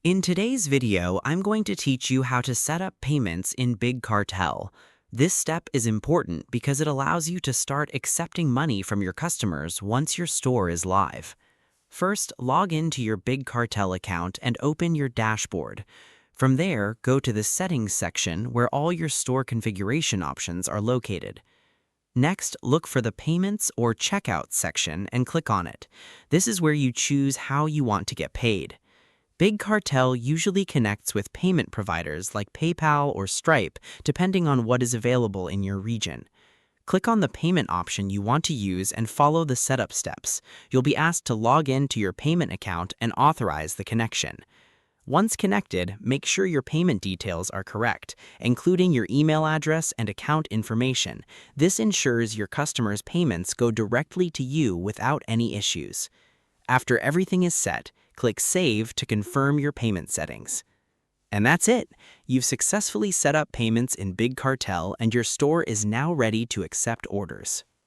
In today's video, I'm going to teach you how to set up payments in Big Cartel. This step is important because it allows you to start accepting money from your customers once your store is live. First, log into your Big Cartel account and open your dashboard. From there, go to the Settings section where all your store configuration options are located. Next, look for the Payments or Checkout section and click on it. This is where you choose how you want to get paid. Big Cartel usually connects with payment providers like PayPal or Stripe, depending on what is available in your region. Click on the payment option you want to use and follow the setup steps. You'll be asked to log in to your payment account and authorize the connection. Once connected, make sure your payment details are correct, including your email address and account information. This ensures your customers' payments go directly to you without any issues. After everything is set, click Save to confirm your payment settings. And that's it! You've successfully set up payments in Big Cartel and your store is now ready to accept orders.